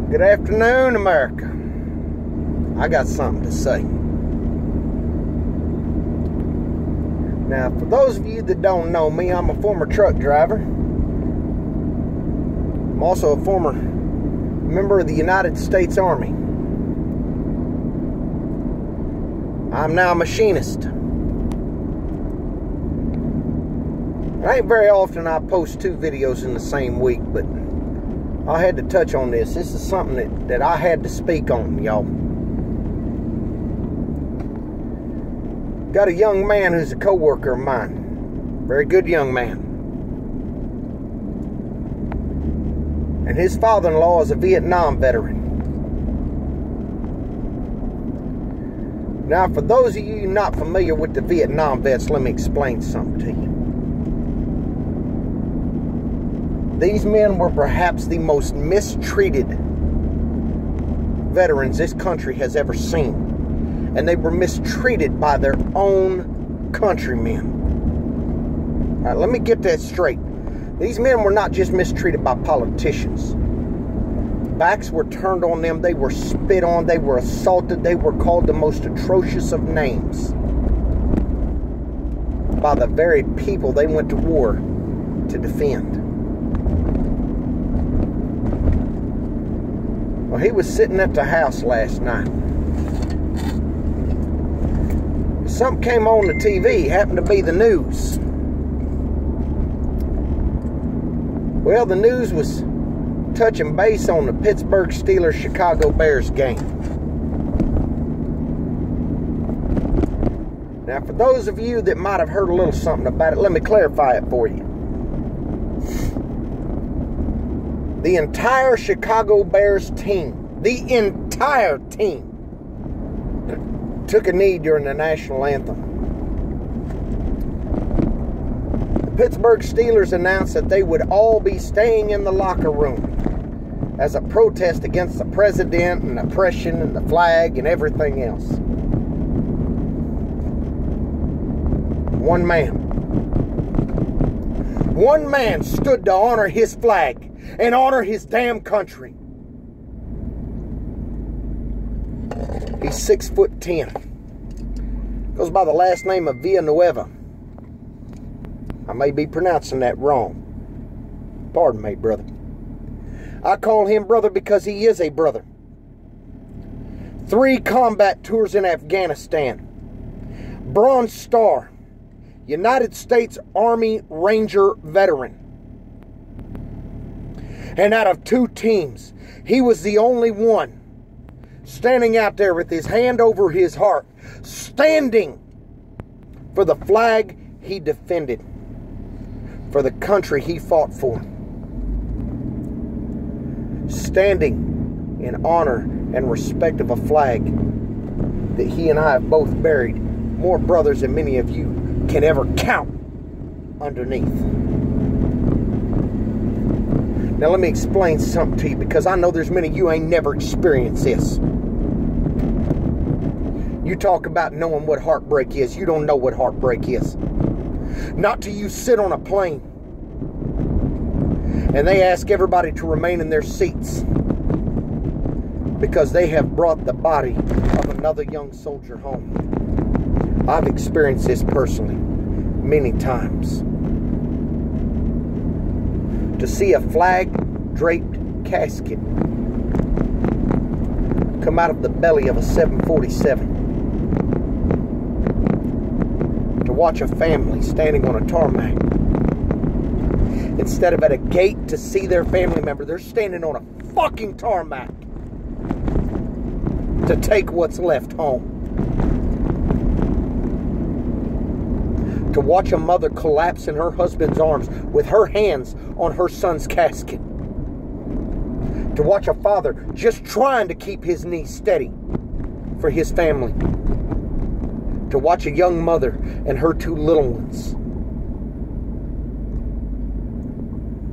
Good afternoon, America. I got something to say. Now, for those of you that don't know me, I'm a former truck driver. I'm also a former member of the United States Army. I'm now a machinist. It ain't very often I post 2 videos in the same week, but I had to touch on this. This is something that I had to speak on, y'all. Got a young man who's a co-worker of mine. Very good young man. And his father-in-law is a Vietnam veteran. Now, for those of you not familiar with the Vietnam vets, let me explain something to you. These men were perhaps the most mistreated veterans this country has ever seen. And they were mistreated by their own countrymen. All right, let me get that straight. These men were not just mistreated by politicians. Backs were turned on them. They were spit on. They were assaulted. They were called the most atrocious of names by the very people they went to war to defend. Well, he was sitting at the house last night. Something came on the TV, happened to be the news. Well, the news was touching base on the Pittsburgh Steelers-Chicago Bears game. Now, for those of you that might have heard a little something about it, let me clarify it for you. The entire Chicago Bears team, the entire team, took a knee during the national anthem. The Pittsburgh Steelers announced that they would all be staying in the locker room as a protest against the president and oppression and the flag and everything else. One man stood to honor his flag and honor his damn country. He's 6'10". Goes by the last name of Villanueva. I may be pronouncing that wrong. Pardon me, brother. I call him brother because he is a brother. 3 combat tours in Afghanistan. Bronze Star. United States Army Ranger veteran. And out of 2 teams, he was the only one standing out there with his hand over his heart, standing for the flag he defended, for the country he fought for, standing in honor and respect of a flag that he and I have both buried more brothers than many of you can ever count underneath. Now let me explain something to you, because I know there's many of you ain't never experienced this. You talk about knowing what heartbreak is. You don't know what heartbreak is. Not till you sit on a plane and they ask everybody to remain in their seats because they have brought the body of another young soldier home. I've experienced this personally many times. To see a flag-draped casket come out of the belly of a 747. To watch a family standing on a tarmac. Instead of at a gate to see their family member, they're standing on a fucking tarmac to take what's left home. To watch a mother collapse in her husband's arms with her hands on her son's casket. To watch a father just trying to keep his knees steady for his family. To watch a young mother and her 2 little ones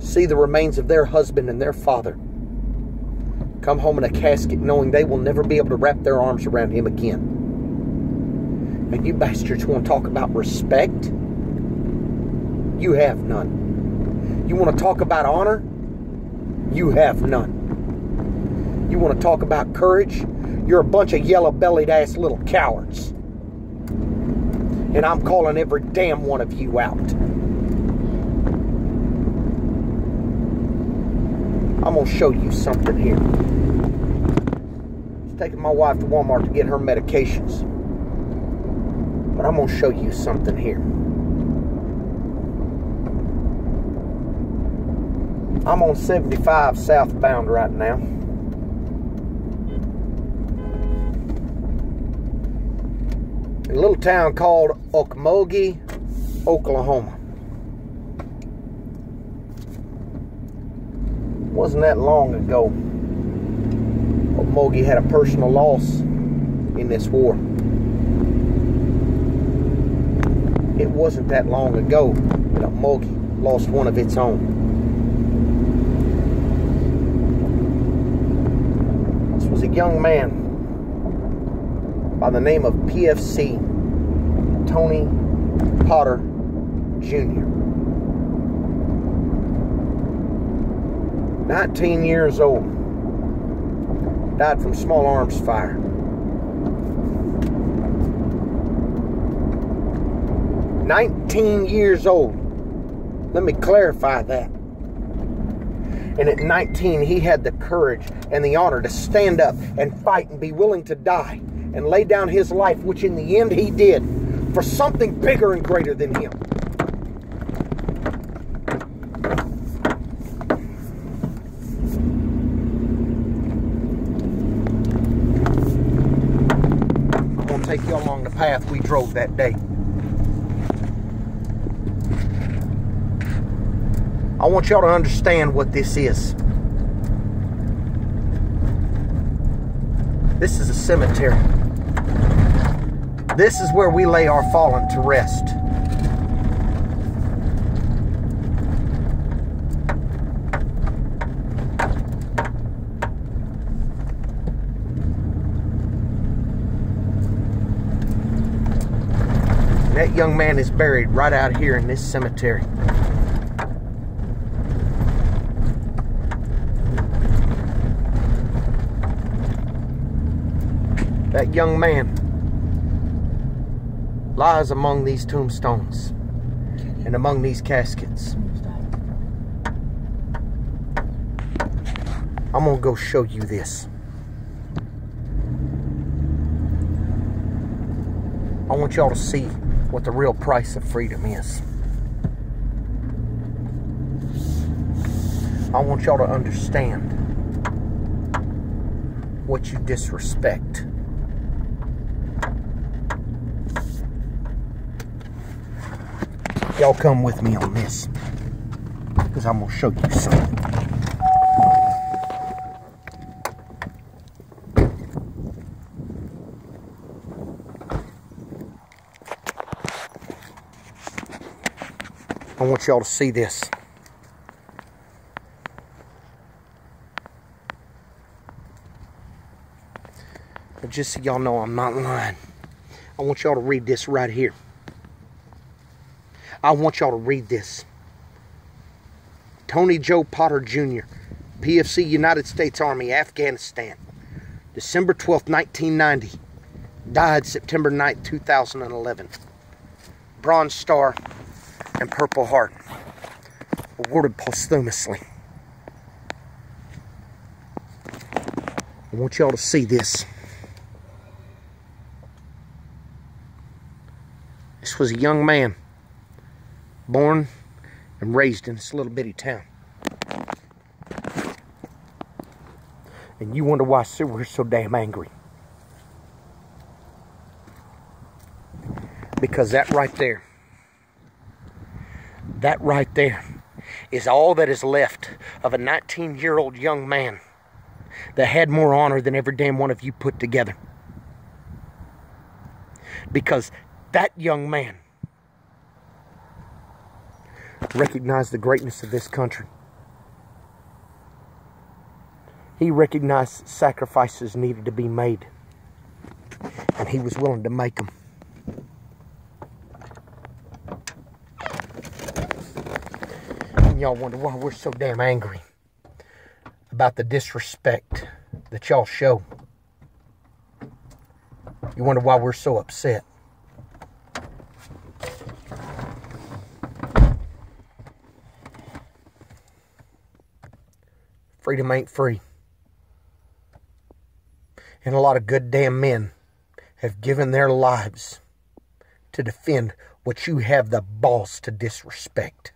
see the remains of their husband and their father come home in a casket knowing they will never be able to wrap their arms around him again. And you bastards want to talk about respect? You have none. You want to talk about honor? You have none. You want to talk about courage? You're a bunch of yellow-bellied ass little cowards. And I'm calling every damn one of you out. I'm going to show you something here. I was taking my wife to Walmart to get her medications. But I'm going to show you something here. I'm on 75 southbound right now. In a little town called Okmulgee, Oklahoma. Wasn't that long ago Okmulgee had a personal loss in this war. It wasn't that long ago that Okmulgee lost one of its own. This was a young man by the name of PFC Tony Potter Jr. 19 years old. Died from small arms fire. "19 years old. Let me clarify that. And at 19, he had the courage and the honor to stand up and fight and be willing to die and lay down his life, which in the end he did, for something bigger and greater than him. I'm going to take you along the path we drove that day. I want y'all to understand what this is. This is a cemetery. This is where we lay our fallen to rest. And that young man is buried right out here in this cemetery. That young man lies among these tombstones and among these caskets. I'm gonna go show you this. I want y'all to see what the real price of freedom is. I want y'all to understand what you disrespect. Y'all come with me on this, because I'm going to show you something. I want y'all to see this. But just so y'all know I'm not lying, I want y'all to read this right here. I want y'all to read this. Tony Joe Potter Jr., PFC United States Army, Afghanistan, December 12th, 1990. Died September 9th, 2011. Bronze Star and Purple Heart. Awarded posthumously. I want y'all to see this. This was a young man, born and raised in this little bitty town. And you wonder why we're so damn angry. Because that right there is all that is left of a 19-year-old young man that had more honor than every damn one of you put together. Because that young man recognized the greatness of this country. He recognized sacrifices needed to be made, and he was willing to make them. And y'all wonder why we're so damn angry about the disrespect that y'all show. You wonder why we're so upset. Freedom ain't free. And a lot of good damn men have given their lives to defend what you have the balls to disrespect.